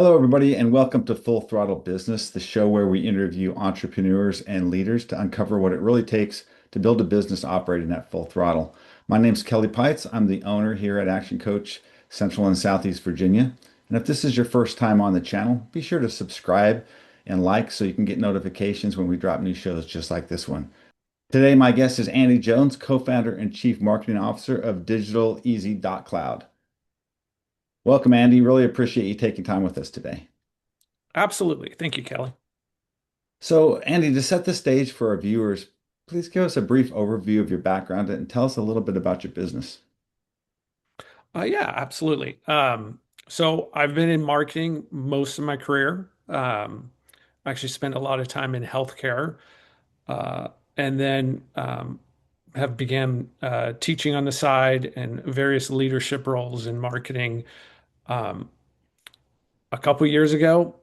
Hello, everybody, and welcome to Full Throttle Business, the show where we interview entrepreneurs and leaders to uncover what it really takes to build a business operating at full throttle. My name's Kelly Peitz. I'm the owner here at ActionCOACH Central and Southeast Virginia. And if this is your first time on the channel, be sure to subscribe and like so you can get notifications when we drop new shows just like this one. Today, my guest is Andy Jones, co-founder and chief marketing officer of DigitalEasy.cloud. Welcome, Andy. Really appreciate you taking time with us today. Absolutely. Thank you, Kelly. So, Andy, to set the stage for our viewers, please give us a brief overview of your background and tell us a little bit about your business. Yeah, absolutely. So I've been in marketing most of my career. I actually spent a lot of time in healthcare, uh, and then have began teaching on the side and various leadership roles in marketing. Um, a couple years ago,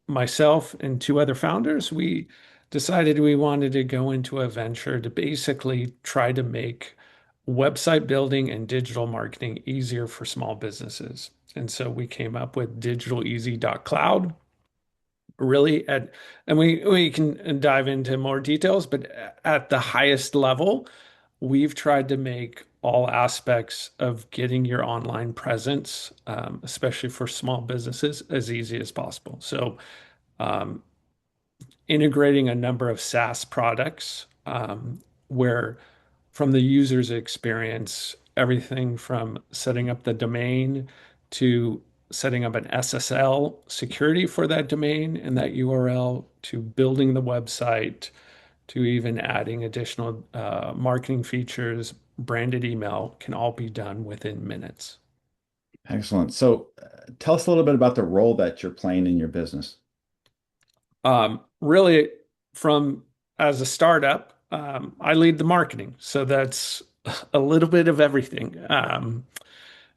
myself and two other founders, we decided we wanted to go into a venture to basically try to make website building and digital marketing easier for small businesses. And so we came up with DigitalEasy.cloud. Really and we can dive into more details, but at the highest level, we've tried to make all aspects of getting your online presence, especially for small businesses, as easy as possible. So, um, integrating a number of SaaS products, where from the user's experience, everything from setting up the domain to setting up an SSL security for that domain and that URL to building the website to even adding additional marketing features, branded email can all be done within minutes. Excellent. So, tell us a little bit about the role that you're playing in your business. Really, from as a startup, I lead the marketing, so that's a little bit of everything.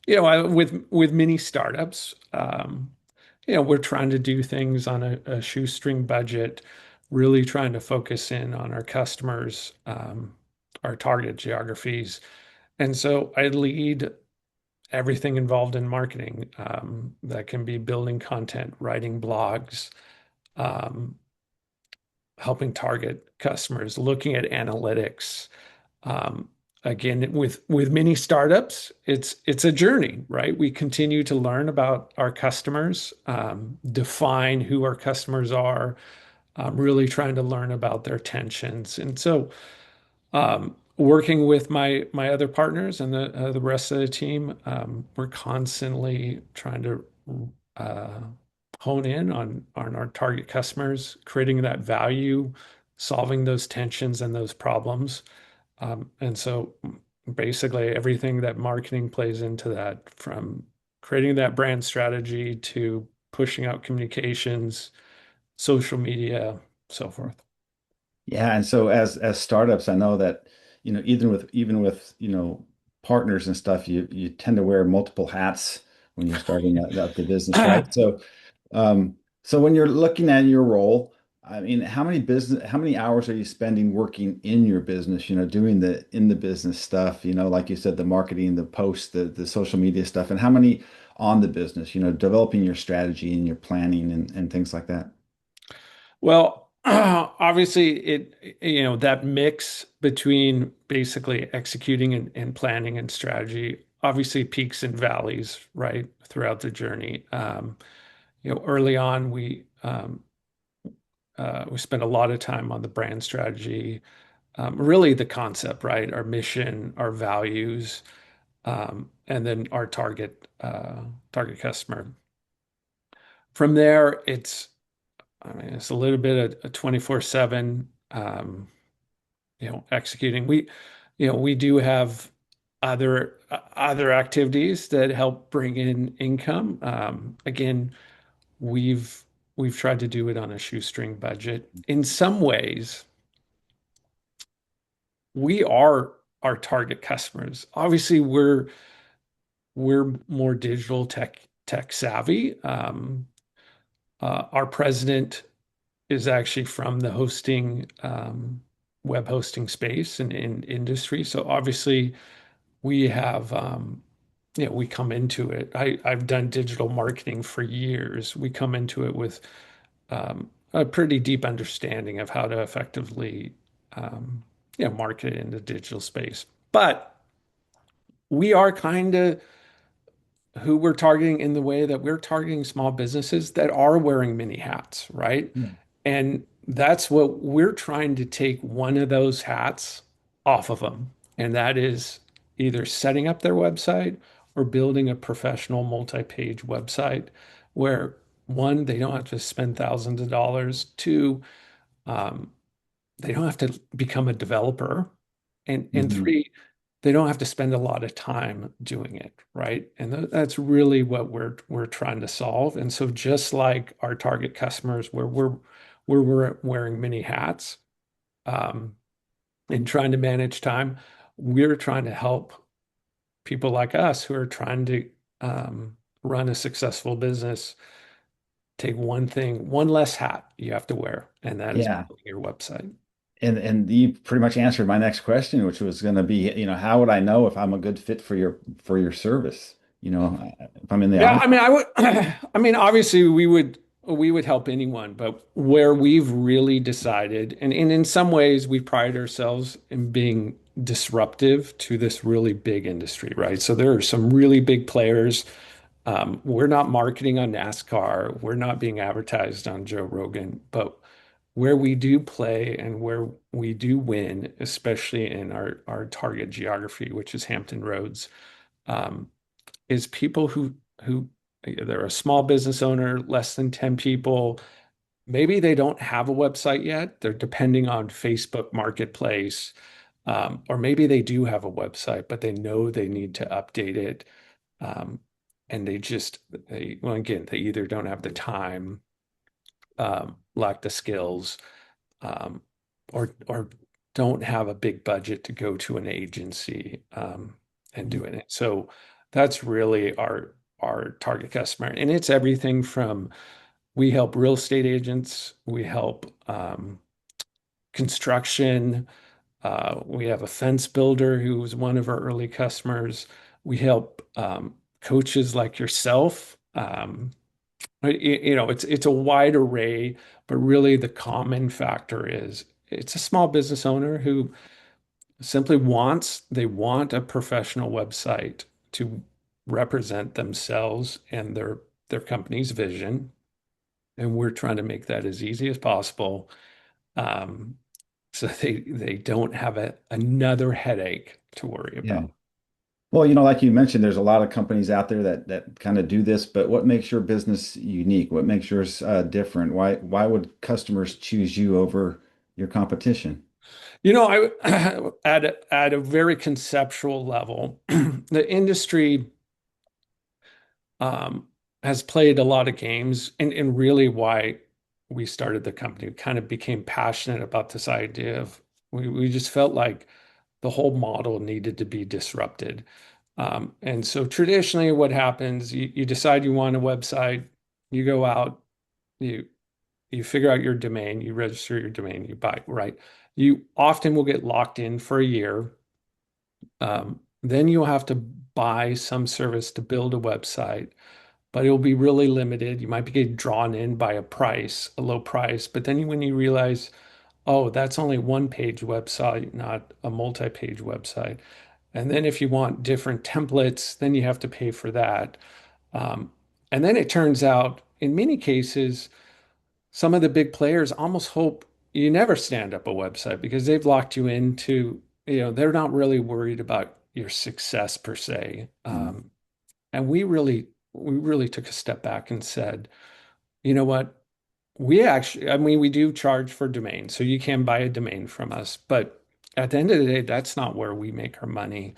With many startups, we're trying to do things on a shoestring budget, really trying to focus in on our customers, our target geographies. And so I lead everything involved in marketing, that can be building content, writing blogs, um, helping target customers, looking at analytics. Um, Again, with many startups, it's a journey, right? We continue to learn about our customers, define who our customers are, really trying to learn about their tensions. And so, working with my other partners and the rest of the team, we're constantly trying to uh, hone in on our target customers, creating that value, solving those tensions and those problems. And so basically everything that marketing plays into that, from creating that brand strategy to pushing out communications, social media, so forth. Yeah, and so as startups, I know that, even with, partners and stuff, you tend to wear multiple hats when you're starting up the business, right? So when you're looking at your role, I mean, how many hours are you spending working in your business, doing the in the business stuff, like you said, the marketing, the posts, the social media stuff, and how many on the business, developing your strategy and your planning and things like that? Well, obviously that mix between basically executing and planning and strategy, obviously peaks and valleys, right, throughout the journey. Early on, we spent a lot of time on the brand strategy, really the concept, right? Our mission, our values, and then our target customer. From there, it's a little bit of a 24/7, executing. We do have other activities that help bring in income. Again, we've we've tried to do it on a shoestring budget. In some ways, we are our target customers. Obviously, we're more digital tech savvy. Our president is actually from the hosting, web hosting space and in industry. So obviously, we have we come into it. I've done digital marketing for years. We come into it with a pretty deep understanding of how to effectively, um, market it in the digital space. But we are kind of who we're targeting in the way that we're targeting small businesses that are wearing many hats, right? Yeah. And that's what we're trying to take one of those hats off of them. And that is either setting up their website or building a professional multi-page website where one, they don't have to spend thousands of dollars. Two, um, they don't have to become a developer. And Hmm. three, they don't have to spend a lot of time doing it, right? And that's really what we're trying to solve. And so just like our target customers where we're wearing many hats um, and trying to manage time, we're trying to help people like us who are trying to run a successful business take one thing, one less hat you have to wear, and that is Yeah. building your website. And you pretty much answered my next question, which was going to be, how would I know if I'm a good fit for your service? If I'm in the Yeah, audience. I mean, I would, I mean, obviously we would help anyone, but where we've really decided, and in some ways we pride ourselves in being disruptive to this really big industry, right? So there are some really big players. We're not marketing on NASCAR, we're not being advertised on Joe Rogan, but where we do play and where we do win, especially in our target geography, which is Hampton Roads, um, is people who they're a small business owner, less than 10 people. Maybe they don't have a website yet. They're depending on Facebook Marketplace. Or maybe they do have a website, but they know they need to update it. Um, and well, again, they either don't have the time, lack the skills, um, or don't have a big budget to go to an agency and doing it. So that's really our target customer, and it's everything from we help real estate agents, we help construction. We have a fence builder who was one of our early customers. We help coaches like yourself. It's a wide array, but really the common factor is it's a small business owner who simply they want a professional website to represent themselves and their company's vision. And we're trying to make that as easy as possible. Um, so they don't have another headache to worry Yeah. about. Well, like you mentioned, there's a lot of companies out there that kind of do this, but what makes your business unique? What makes yours different? Why would customers choose you over your competition? I at a very conceptual level, the industry um, has played a lot of games, and really why we started the company. We kind of became passionate about this idea of we just felt like the whole model needed to be disrupted. And so traditionally, what happens, you decide you want a website, you go out, you you figure out your domain, you register your domain, you buy, right? You often will get locked in for a year. Then you'll have to buy some service to build a website, but it'll be really limited. You might be getting drawn in by a low price, but then when you realize, oh, that's only one page website, not a multi-page website. And then if you want different templates, then you have to pay for that. Um, and then it turns out, in many cases, some of the big players almost hope you never stand up a website because they've locked you into, they're not really worried about your success per se. Mm. And we really took a step back and said, you know what? We actually, I mean, we do charge for domain, so you can buy a domain from us, but at the end of the day, that's not where we make our money.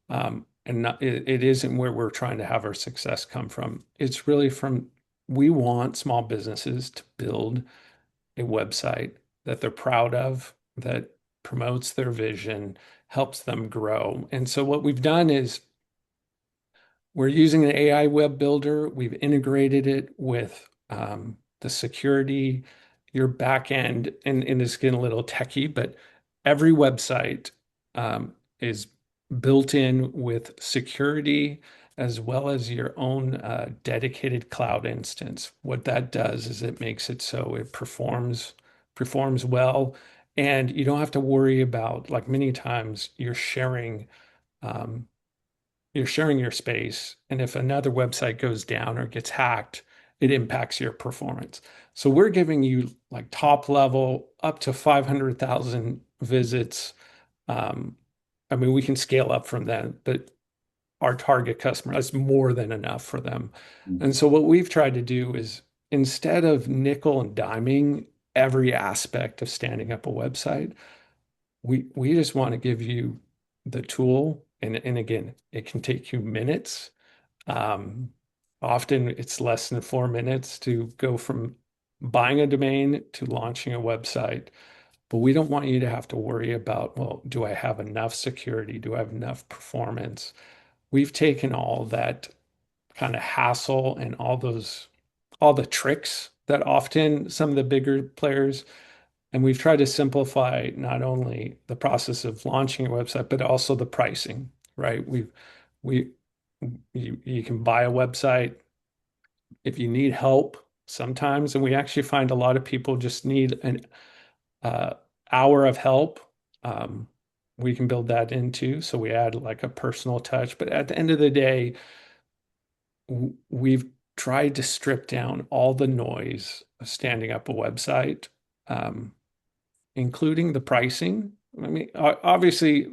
And it isn't where we're trying to have our success come from. It's really from we want small businesses to build a website that they're proud of, that promotes their vision, helps them grow. And so what we've done is we're using an AI web builder. We've integrated it with the security, your back end, and it's getting a little techie, but every website is built in with security as well as your own dedicated cloud instance. What that does is it makes it so it performs well, and you don't have to worry about, like, many times um, you're sharing your space, and if another website goes down or gets hacked, it impacts your performance. So we're giving you like top level up to 500,000 visits. Um, I mean, we can scale up from that, but our target customer is more than enough for them. Mhm. And so what we've tried to do is, instead of nickel and diming every aspect of standing up a website, we just want to give you the tool. And again, it can take you minutes. Um, Often it's less than 4 minutes to go from buying a domain to launching a website. But we don't want you to have to worry about, well, do I have enough security? Do I have enough performance? We've taken all that kind of hassle and all the tricks that often some of the bigger players, and we've tried to simplify not only the process of launching a website, but also the pricing, right? We, you can buy a website if you need help sometimes, and we actually find a lot of people just need an uh, hour of help. Um, we can build that into, so we add like a personal touch. But at the end of the day, we've tried to strip down all the noise of standing up a website, um, including the pricing. I mean, obviously,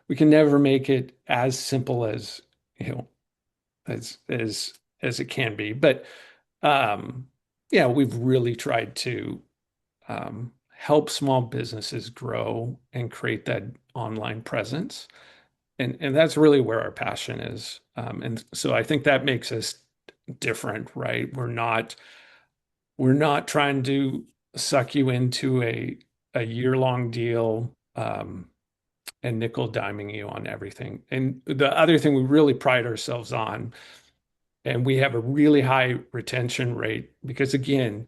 we can never make it as simple as, you know, as it can be, but um, yeah, we've really tried to help small businesses grow and create that online presence. And that's really where our passion is. And so I think that makes us different, right? We're not trying to suck you into a year-long deal, and nickel diming you on everything. And the other thing we really pride ourselves on, and we have a really high retention rate, because again,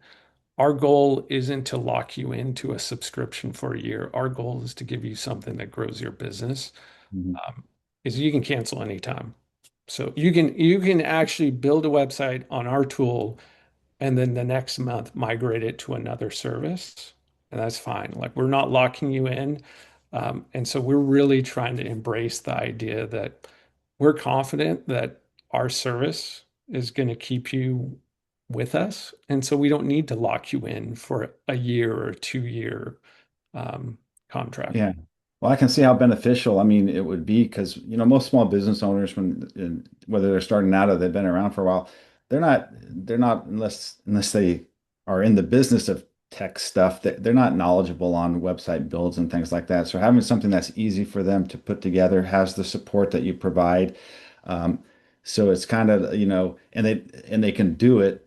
our goal isn't to lock you into a subscription for a year. Our goal is to give you something that grows your business. Mhm. Is you can cancel anytime. So you can actually build a website on our tool and then the next month migrate it to another service, and that's fine. Like, we're not locking you in. And so we're really trying to embrace the idea that we're confident that our service is going to keep you with us. And so we don't need to lock you in for a year or 2 year um, contract. Yeah. Well, I can see how beneficial, I mean, it would be because, most small business owners, whether they're starting out or they've been around for a while, they're not, unless they are in the business of tech stuff, they're not knowledgeable on website builds and things like that. So having something that's easy for them to put together, has the support that you provide. Um, so it's kind of, and they can do it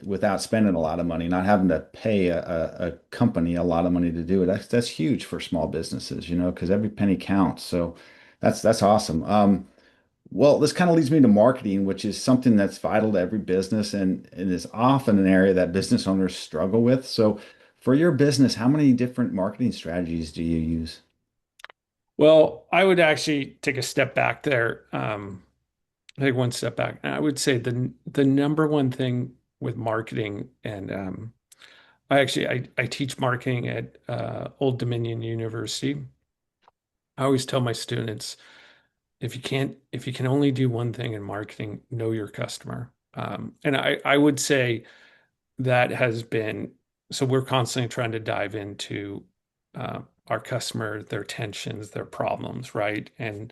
without spending a lot of money, not having to pay a company a lot of money to do it. That's huge for small businesses, because every penny counts. So that's awesome. Well, this kind of leads me to marketing, which is something that's vital to every business and is often an area that business owners struggle with. So for your business, how many different marketing strategies do you use? Well, I would actually take a step back there. Take one step back. And I would say the number one thing with marketing, and I teach marketing at Old Dominion University. I always tell my students, if you can only do one thing in marketing, know your customer. And I would say that has been, so we're constantly trying to dive into uh, our customer, their tensions, their problems, right? And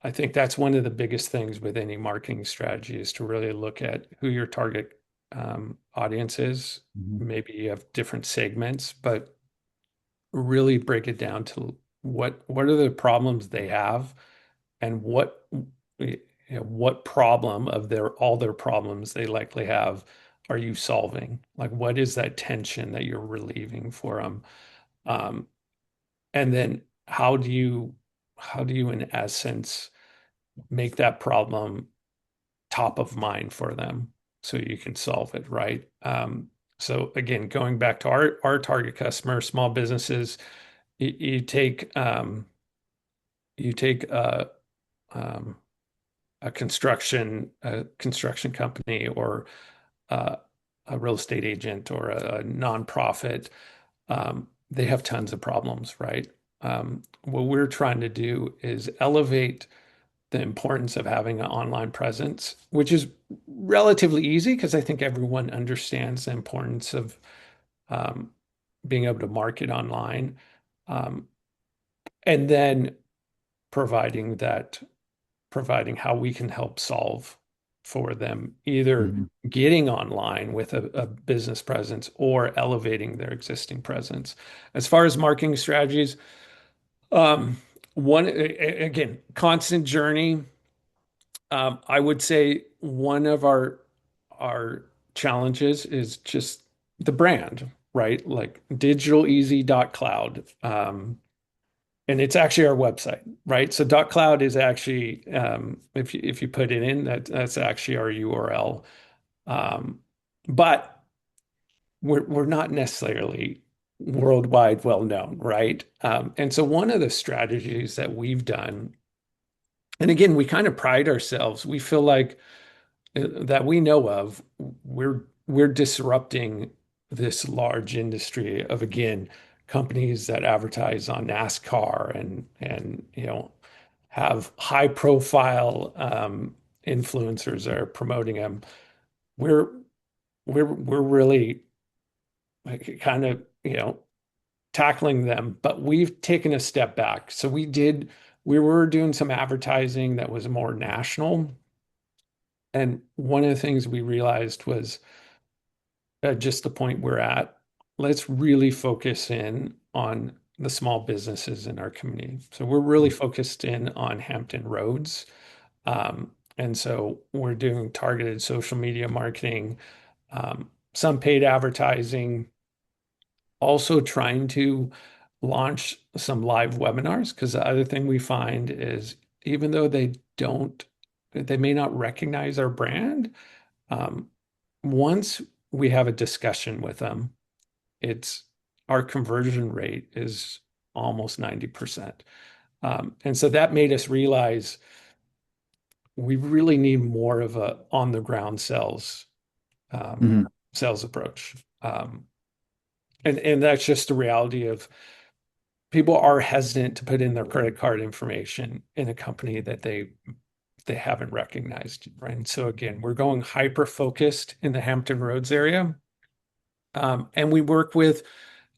I think that's one of the biggest things with any marketing strategy, is to really look at who your target audience is. Mhm. Maybe you have different segments, but really break it down to what are the problems they have, and what problem of all their problems they likely have are you solving? Like, what is that tension that you're relieving for them? Um, and then how do you in essence make that problem top of mind for them so you can solve it, right? So again, going back to our target customer, small businesses, you take um, a construction company or uh, a real estate agent or a nonprofit, they have tons of problems, right? What we're trying to do is elevate the importance of having an online presence, which is relatively easy because I think everyone understands the importance of um, being able to market online, um, and then providing that, providing how we can help solve for them, either Mhm. getting online with a business presence or elevating their existing presence. As far as marketing strategies, um, again, constant journey. I would say one of our challenges is just the brand, right? Like DigitalEasy.cloud. And it's actually our website, right? So .cloud is actually, if you put it in, that's actually our URL. Um, but we're not necessarily worldwide well known, right? And so one of the strategies that we've done, and again, we kind of pride ourselves. We feel like that we know of, we're disrupting this large industry of, again, companies that advertise on NASCAR and have high profile influencers that are promoting them. We're we're really like kind of tackling them, but we've taken a step back. So we were doing some advertising that was more national. And one of the things we realized was at just the point we're at, let's really focus in on the small businesses in our community. So we're really focused in on Hampton Roads. And so we're doing targeted social media marketing, some paid advertising, also trying to launch some live webinars. Because the other thing we find is even though they may not recognize our brand, um, once we have a discussion with them, it's our conversion rate is almost 90%. And so that made us realize we really need more of a on the ground um, Mhm. sales approach. And that's just the reality of people are hesitant to put in their credit card information in a company that they haven't recognized, right? And so again, we're going hyper focused in the Hampton Roads area. And we work with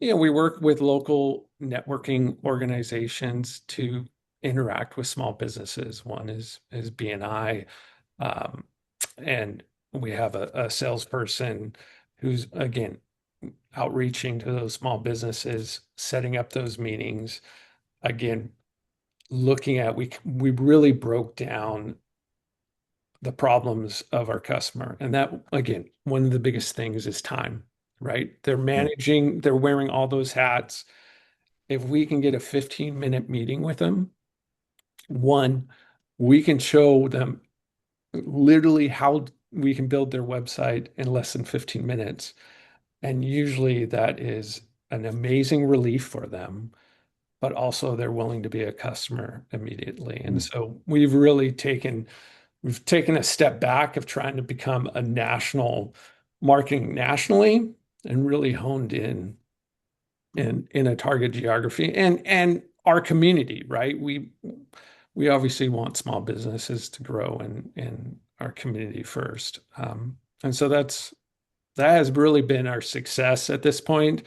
local networking organizations to interact with small businesses. One is BNI, um, and we have a salesperson who's again outreaching to those small businesses, setting up those meetings. Again, looking at we really broke down the problems of our customer. And that, again, one of the biggest things is time, right? Yeah. They're wearing all those hats. If we can get a 15-minute meeting with them, one, we can show them literally how we can build their website in less than 15 minutes. And usually that is an amazing relief for them, but also they're willing to be a customer immediately. And Mhm. so we've taken a step back of trying to become a national marketing nationally and really honed in a target geography and our community, right? We obviously want small businesses to grow in our community first. And so that has really been our success at this point.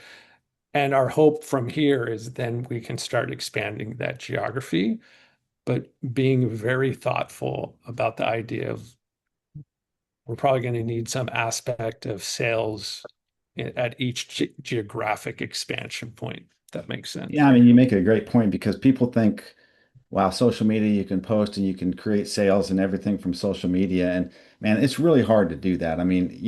And our hope from here is then we can start expanding that geography, but being very thoughtful about the idea of we're probably going to need some aspect of sales at each geographic expansion point. If that makes sense. Yeah, I mean, you make a great point because people think, wow, social media, you can post and you can create sales and everything from social media. And man, it's really hard to do that. I mean,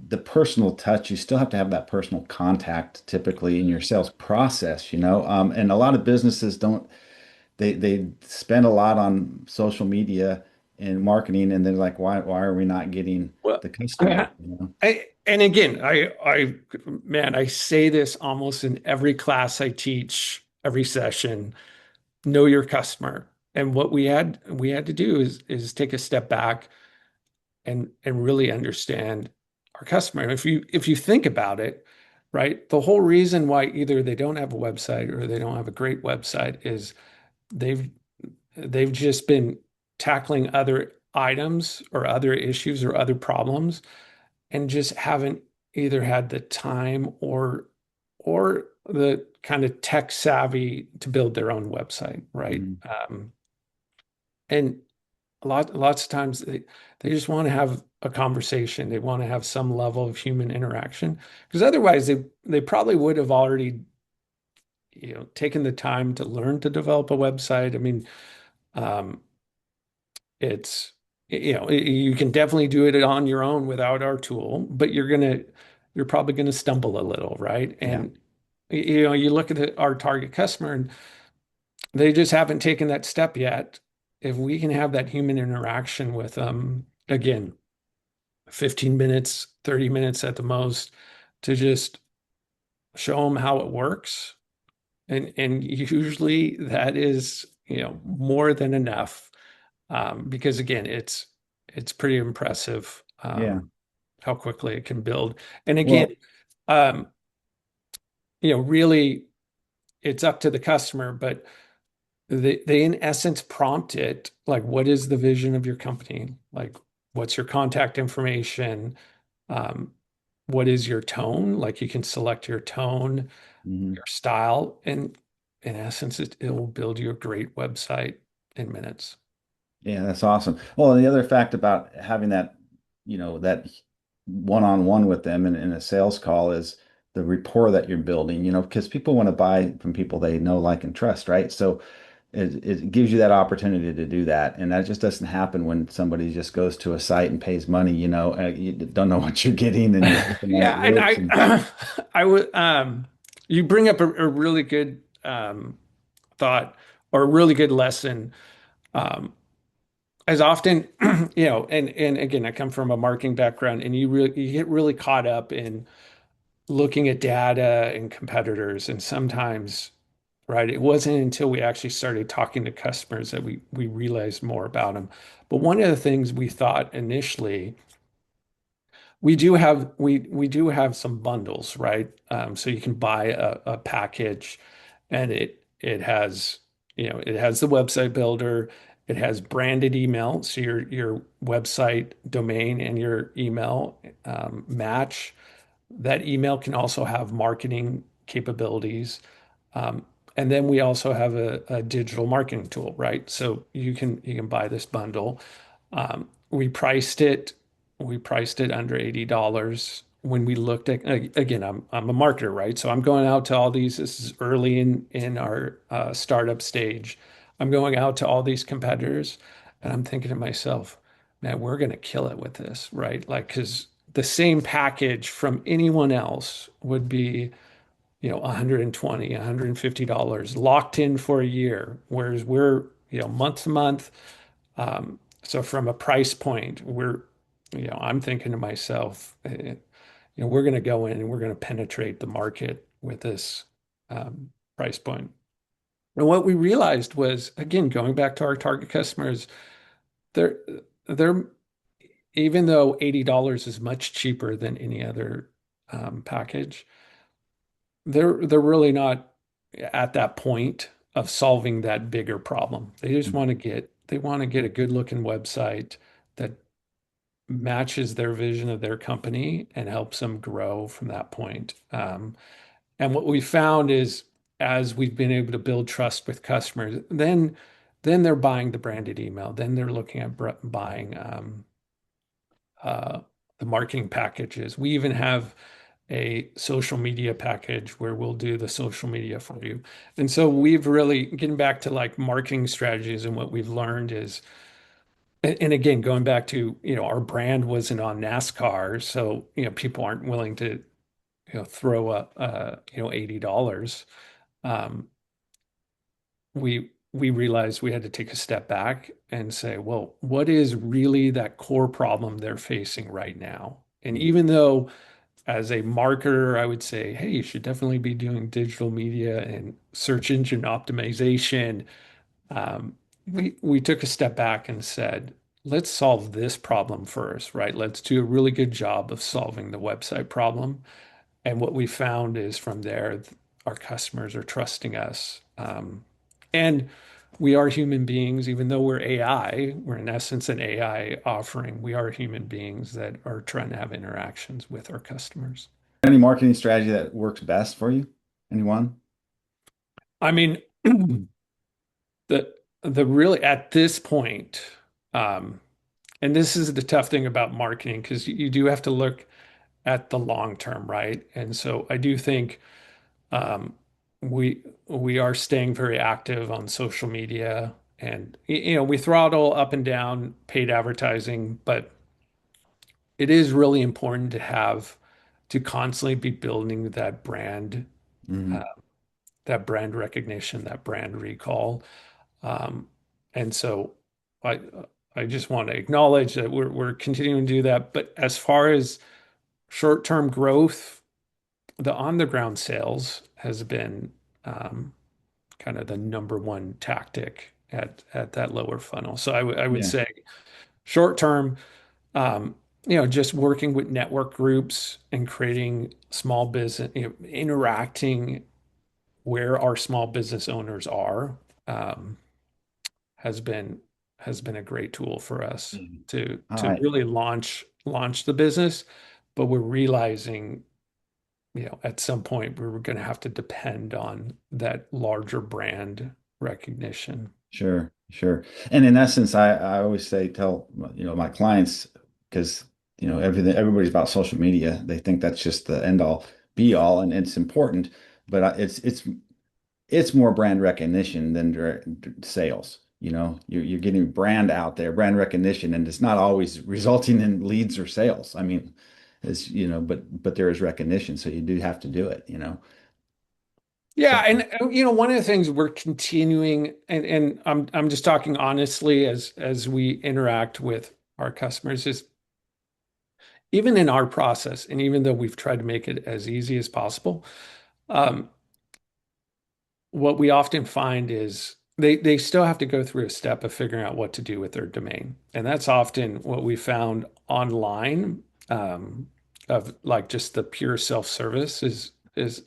the personal touch, you still have to have that personal contact typically in your sales process, and a lot of businesses don't, they spend a lot on social media and marketing, and they're like, why are we not getting Well, the customer? and again, man, I say this almost in every class I teach, every session, know your customer. and what we had to do is take a step back and really understand our customer. If you think about it, right, the whole reason why either they don't have a website or they don't have a great website is they've they've just been tackling other items or other issues or other problems and just haven't either had the time or the kind of tech savvy to build their own website, right? Mhm. And lots of times they just want to have a conversation. They want to have some level of human interaction because otherwise they probably would have already, taken the time to learn to develop a website. I mean, um, it's you can definitely do it on your own without our tool, but you're probably gonna stumble a little, right? Yeah. And you look at our target customer and they just haven't taken that step yet. If we can have that human interaction with them, again, 15 minutes, 30 minutes at the most, to just show them how it works. And usually that is, more than enough. Because again, it's pretty impressive Yeah. how quickly it can build. And again, Well, um, really it's up to the customer, but they in essence prompt it like, what is the vision of your company? Like, what's your contact information? Um, what is your tone? Like you can select your tone, mhm. your style, and in essence, it will build you a great website in minutes. Yeah, that's awesome. Well, and the other fact about having that, that one-on-one with them in a sales call is the rapport that you're building, because people want to buy from people they know, like, and trust, right? So it gives you that opportunity to do that. And that just doesn't happen when somebody just goes to a site and pays money, you don't know what you're getting and you're hoping that it Yeah, and works. And I would you bring up a really good thought or a really good lesson. Um, as often, and again, I come from a marketing background, and you get really caught up in looking at data and competitors, and sometimes, right, it wasn't until we actually started talking to customers that we realized more about them. But one of the things we thought initially we do have some bundles, right? So you can buy a package, and it has it has the website builder, it has branded email, so your website domain and your email match. That email can also have marketing capabilities. Um, and then we also have a digital marketing tool, right? So you can buy this bundle. Um, we priced it we priced it under $80 when we looked at, again, I'm a marketer, right? So I'm going out to all these. This is early in our startup stage. I'm going out to all these competitors, and I'm thinking to myself, man, we're going to kill it with this, right? Like, because the same package from anyone else would be, 120, $150 locked in for a year, whereas we're, month to month. So from a price point, I'm thinking to myself, we're going to go in and we're going to penetrate the market with this price point. And what we realized was, again, going back to our target customers, they're they're even though $80 is much cheaper than any other package, they're really not at that point of solving that bigger problem. They want to get a good looking website that matches their vision of their company and helps them grow from that point. And what we found is as we've been able to build trust with customers, then they're buying the branded email. Then they're looking at buying uh, the marketing packages. We even have a social media package where we'll do the social media for you. And so we've really getting back to like marketing strategies, and what we've learned is, and again, going back to, our brand wasn't on NASCAR, so, people aren't willing to, throw up, $80. Um, we realized we had to take a step back and say, well, what is really that core problem they're facing right now? And even though as a marketer, I would say, hey, you should definitely be doing digital media and search engine optimization. Um, we took a step back and said, let's solve this problem first, right? Let's do a really good job of solving the website problem. And what we found is from there, our customers are trusting us. And we are human beings, even though we're AI, we're in essence an AI offering. We are human beings that are trying to have interactions with our customers. Any marketing strategy that works best for you? Anyone? I mean, the the really at this point, um, and this is the tough thing about marketing because you do have to look at the long term, right? And so I do think um, we are staying very active on social media, and we throttle up and down paid advertising, but it is really important to constantly be building uh, Hmm. that brand recognition, that brand recall. Um, and so I I just want to acknowledge that we're continuing to do that. But as far as short-term growth, the on-the-ground sales has been kind of the number one tactic at that lower funnel. So I would Yeah, say short term, um, just working with network groups and creating small business, interacting where our small business owners are, um, has been has been a great tool for us yeah. to really launch the business. But we're realizing, at some point we were going to have to depend on that larger brand recognition. Sure, sure. And in essence, I always say, tell, my clients, because, everybody's about social media. They think that's just the end all be all, and it's important, but it's more brand recognition than direct sales. You're getting brand out there, brand recognition, and it's not always resulting in leads or sales. I mean, but there is recognition, so you do have to do it. So Yeah, and one of the things we're continuing, and I'm just talking honestly as we interact with our customers, is even in our process, and even though we've tried to make it as easy as possible, um, what we often find is they still have to go through a step of figuring out what to do with their domain. And that's often what we found online, of like just the pure self-service is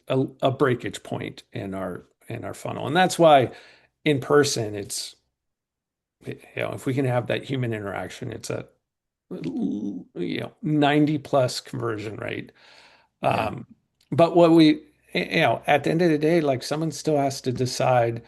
a breakage point in our funnel. And that's why in person if we can have that human interaction, it's a 90 plus conversion rate. yeah. Um, but what we, at the end of the day, like someone still has to decide,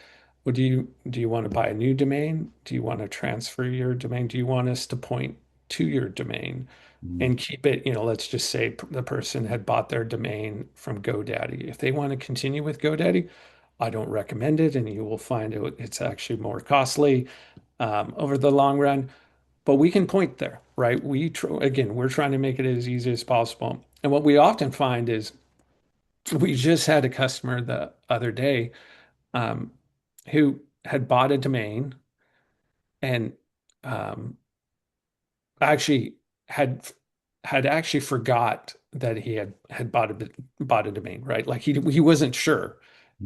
well, do you want to buy a new domain? Do you want to transfer your domain? Do you want us to point to your domain Mhm. and keep it, let's just say the person had bought their domain from GoDaddy. If they want to continue with GoDaddy, I don't recommend it, and you will find it's actually more costly over the long run. But we can point there, right? Again, we're trying to make it as easy as possible. And what we often find is we just had a customer the other day um, who had bought a domain and um, actually had had actually forgot that he had bought a domain, right? Like he wasn't sure.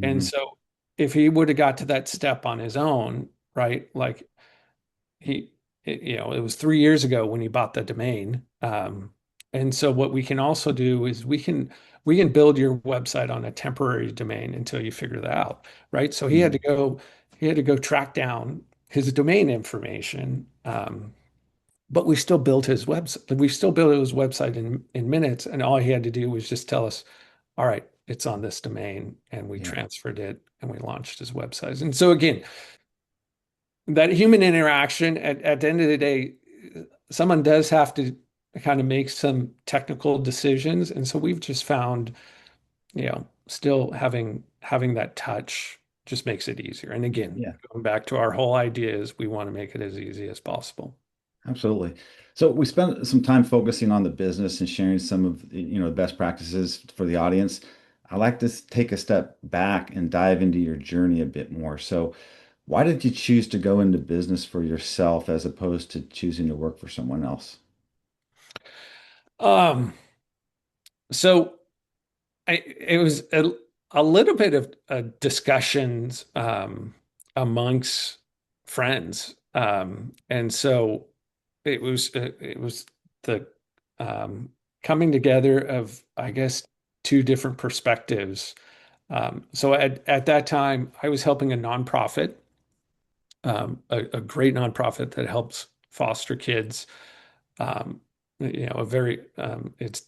And Mhm. so if he would have got to that step on his own, right? Like he it was 3 years ago when he bought the domain. And so what we can also do is we can build your website on a temporary domain until you figure that out, right? So Mhm. he had to go track down his domain information. But we still built his website. We still built his website in minutes, and all he had to do was just tell us, "All right, it's on this domain," and we Yeah. transferred it and we launched his website. And so again, that human interaction at the end of the day, someone does have to kind of make some technical decisions. And so we've just found, still having that touch just makes it easier. And again, Yeah. going back to our whole idea is we want to make it as easy as possible. Absolutely. So we spent some time focusing on the business and sharing some of the best practices for the audience. I like to take a step back and dive into your journey a bit more. So why did you choose to go into business for yourself as opposed to choosing to work for someone else? Um, so it was a little bit of discussions amongst friends. And so it was the coming together of, I guess, two different perspectives. So at that time, I was helping a nonprofit, a great nonprofit that helps foster kids. Um, a very it's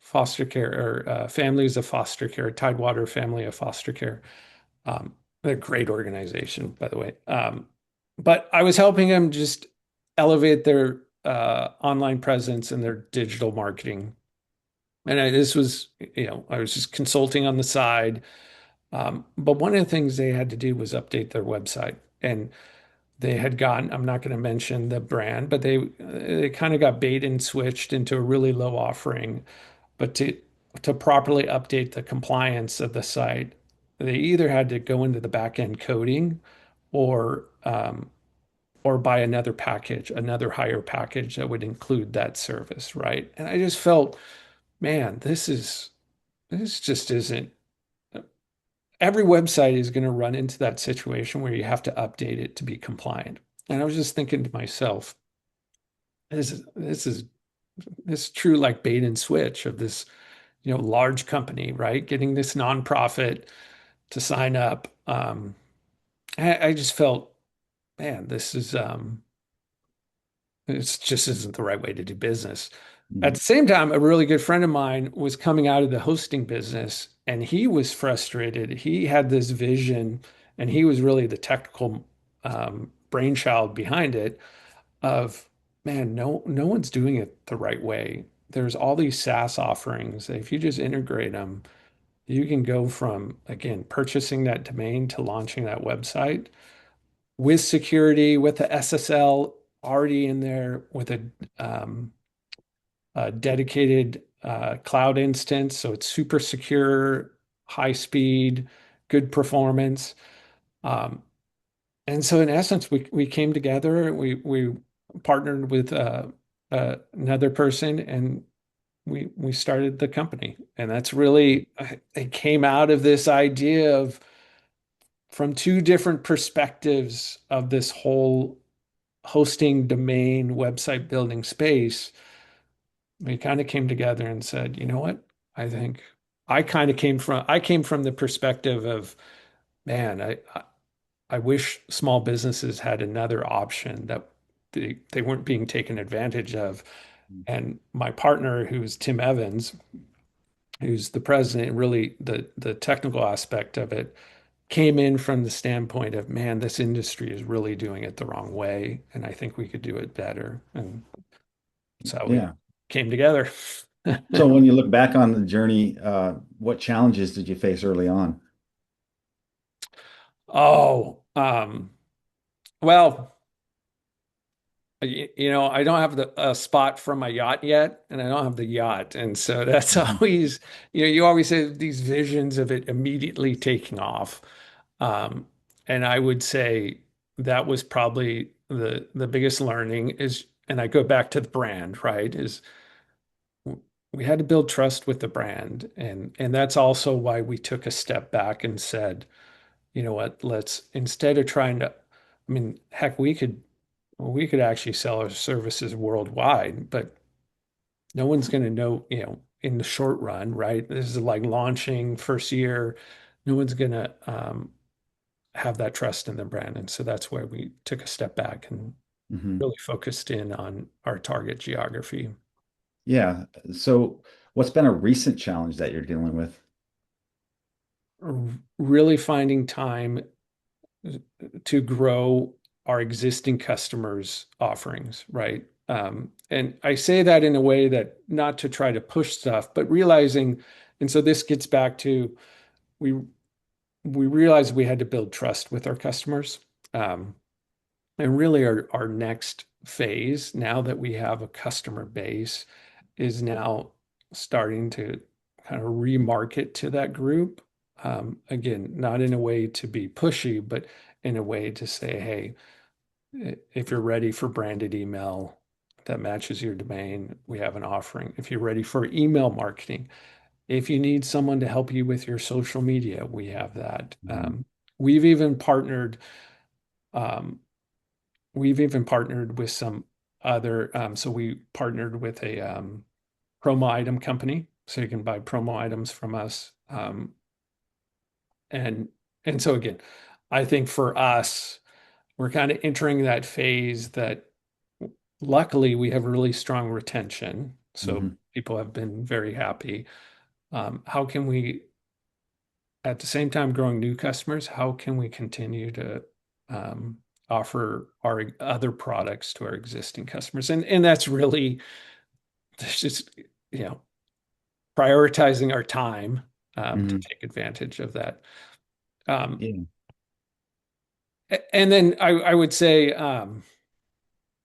foster care or families of foster care, Tidewater Family of Foster Care. They're a great organization, by the way. But I was helping them just elevate their online presence and their digital marketing. And this was, I was just consulting on the side. But one of the things they had to do was update their website. And they had gotten, I'm not going to mention the brand, but they kind of got bait and switched into a really low offering. But to properly update the compliance of the site, they either had to go into the back end coding or buy another package, another higher package that would include that service, right? And I just felt, man, this just isn't. Every website is going to run into that situation where you have to update it to be compliant. And I was just thinking to myself, this is this true like bait and switch of this, large company, right? Getting this nonprofit to sign up. I just felt, man, it just isn't the right way to do business. At Mhm. the same time, a really good friend of mine was coming out of the hosting business and he was frustrated. He had this vision and he was really the technical brainchild behind it of, man, no one's doing it the right way. There's all these SaaS offerings. If you just integrate them, you can go from, again, purchasing that domain to launching that website with security, with the SSL already in there, with um, a dedicated cloud instance. So it's super secure, high speed, good performance. Um, and so in essence, we came together, we partnered with another person and we started the company. And that's really, it came out of this idea of from two different perspectives of this whole hosting domain website building space. We kind of came together and said, you know what? I think I came from the perspective of, man, I wish small businesses had another option that they weren't being taken advantage of. And my partner, who's Tim Evans, who's the president, really the technical aspect of it, came in from the standpoint of, man, this industry is really doing it the wrong way, and I think we could do it better. And so we Yeah. came together. So when you look back on the journey, what challenges did you face early on? Oh, well, I don't have a spot for my yacht yet, and I don't have the yacht, and so that's Mhm. always, you always have these visions of it immediately taking off. Um, and I would say that was probably the biggest learning is, and I go back to the brand, right? Is we had to build trust with the brand, and that's also why we took a step back and said, you know what, let's instead of trying to, I mean, heck, we could actually sell our services worldwide, but no one's going to know, in the short run, right? This is like launching first year. No one's going to have that trust in the brand. And so that's why we took a step back and Mhm. really focused in on our target geography. Yeah. So what's been a recent challenge that you're dealing with? Really finding time to grow our existing customers' offerings, right? And I say that in a way that not to try to push stuff, but realizing, and so this gets back to we we realized we had to build trust with our customers. And really our next phase, now that we have a customer base, is now starting to kind of remarket to that group. Again, not in a way to be pushy, but in a way to say, hey, if you're ready for branded email that matches your domain, we have an offering. If you're ready for email marketing, if you need someone to help you with your social media, we have that. Mhm. We've even partnered. Um, we've even partnered with some other, so we partnered with a promo item company, so you can buy promo items from us. And and so again, I think for us, we're kind of entering that phase that luckily we have really strong retention. So Hmm. people have been very happy. How can we, at the same time, growing new customers, how can we continue to um, offer our other products to our existing customers? And that's really, it's just, you know, prioritizing our time to Hmm. take advantage of that. Um, Yeah. and then I would say,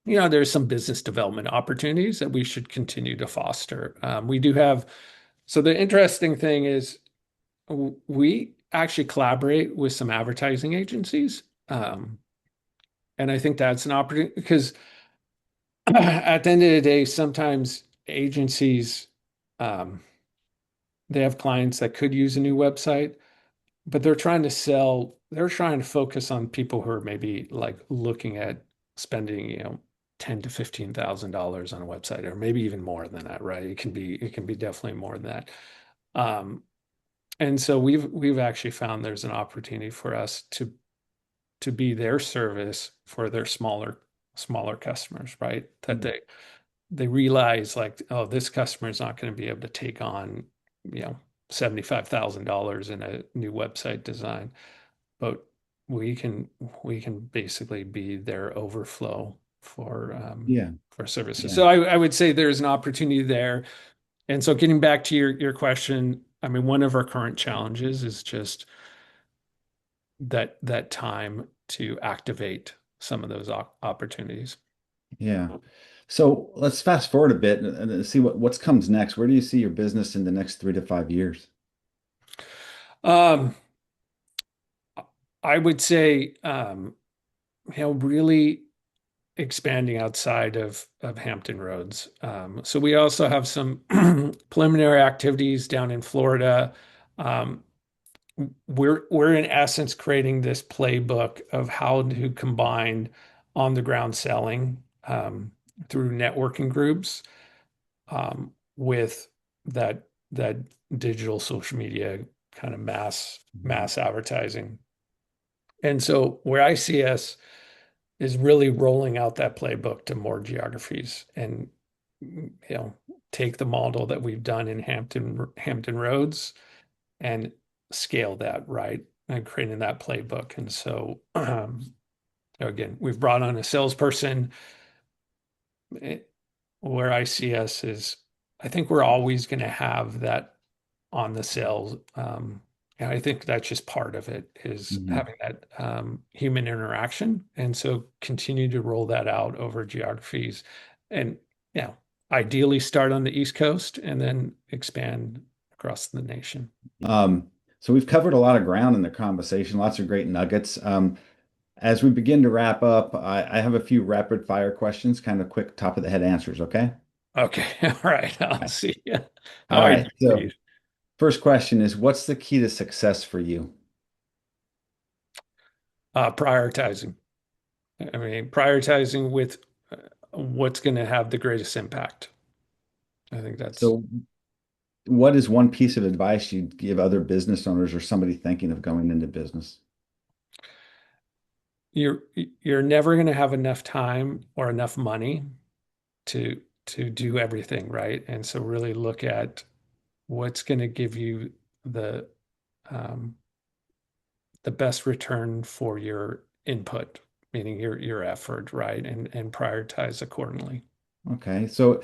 there's some business development opportunities that we should continue to foster. We do have, so the interesting thing is we actually collaborate with some advertising agencies. And I think that's an opportunity because at the end of the day, sometimes agencies, um, they have clients that could use a new website, but they're trying to focus on people who are maybe like looking at spending, ten to $15,000 on a website, or maybe even more than that, right? It can be definitely more than that. Um, and so we've actually found there's an opportunity for us to be their service for their smaller customers, right? That Yeah. they realize like, oh, this customer is not going to be able to take on, you know, $75,000 in a new website design, but we can we can basically be their overflow Yeah. for services. Yeah. So I would say there's an opportunity there. And so getting back to your question, I mean, one of our current challenges is just that time to activate some of those opportunities. Yeah. So let's fast forward a bit and see what's comes next. Where do you see your business in the next 3 to 5 years? Um, I would say, really expanding outside of Hampton Roads. So we also have some preliminary activities down in Florida. Um, we're in essence creating this playbook of how to combine on the ground selling through networking groups with that digital social media kind of Mhm. mass advertising. And so where I see us is really rolling out that playbook to more geographies and take the model that we've done in Hampton Roads and scale that, right, and creating that playbook. And so again, we've brought on a salesperson. Where I see us is, I think we're always going to have that on the sales. And I think that's just part of it is Mhm. having that human interaction. And so continue to roll that out over geographies and, you know, ideally start on the East Coast and then expand across the nation. Um, so we've covered a lot of ground in the conversation, lots of great nuggets. As we begin to wrap up, I have a few rapid fire questions, kind of quick top of the head answers, okay? Okay. All right. All I'll right. see you. All How are you, right. So Steve? first question is, what's the key to success for you? Prioritizing. I mean, prioritizing with what's going to have the greatest impact. I think that's So what is one piece of advice you'd give other business owners or somebody thinking of going into business? you're you're never going to have enough time or enough money to do everything, right? And so really look at what's going to give you the um, the best return for your input, meaning your effort, right? And prioritize accordingly. Okay. So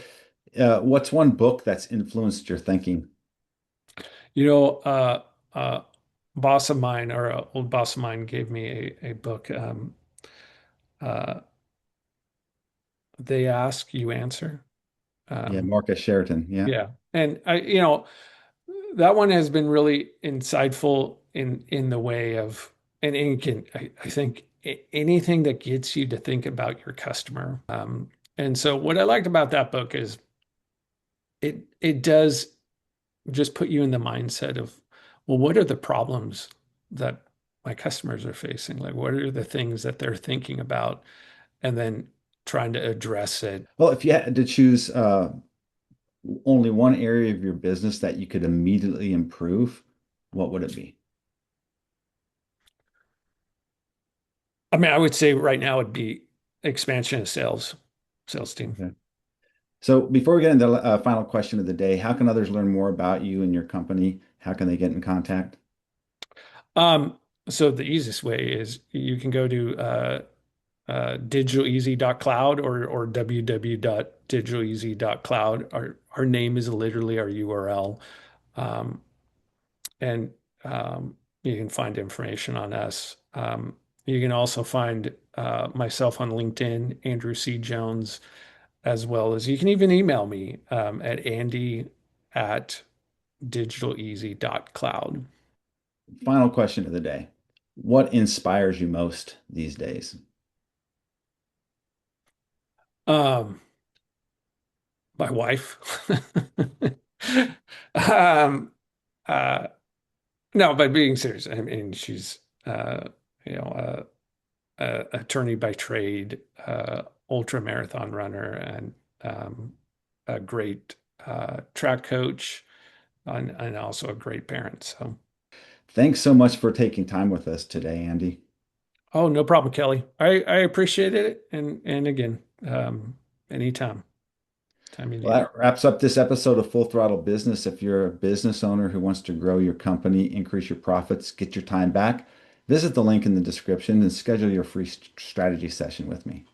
what's one book that's influenced your thinking? You know, uh, boss of mine or an old boss of mine gave me a book. Uh, they ask, you answer. Yeah, Um, Marcus Sheraton. Yeah. yeah, and that one has been really insightful in the way of, and again, I think anything that gets you to think about your customer. And so what I liked about that book is it does just put you in the mindset of, well, what are the problems that my customers are facing? Like, what are the things that they're thinking about? And then trying to address it. Well, if you had to choose only one area of your business that you could immediately improve, what would it be? I mean, I would say right now it'd be expansion of sales team. Okay. So before we get into the final question of the day, how can others learn more about you and your company? How can they get in contact? Um, so the easiest way is you can go to DigitalEasy.cloud or www.digitaleasy.cloud. Our name is literally our URL. Um, and you can find information on us. You can also find myself on LinkedIn, Andrew C. Jones, as well as you can even email me at andy@digitaleasy.cloud. Final question of the day. What inspires you most these days? Um, my wife. um, uh, no, but being serious, I mean, she's you know, attorney by trade, ultra marathon runner, and a great track coach, and also a great parent. So, Thanks so much for taking time with us today, Andy. oh, no problem, Kelly. I appreciated it, and again, anytime, time you Well, need it. that wraps up this episode of Full Throttle Business. If you're a business owner who wants to grow your company, increase your profits, get your time back, visit the link in the description and schedule your free strategy session with me.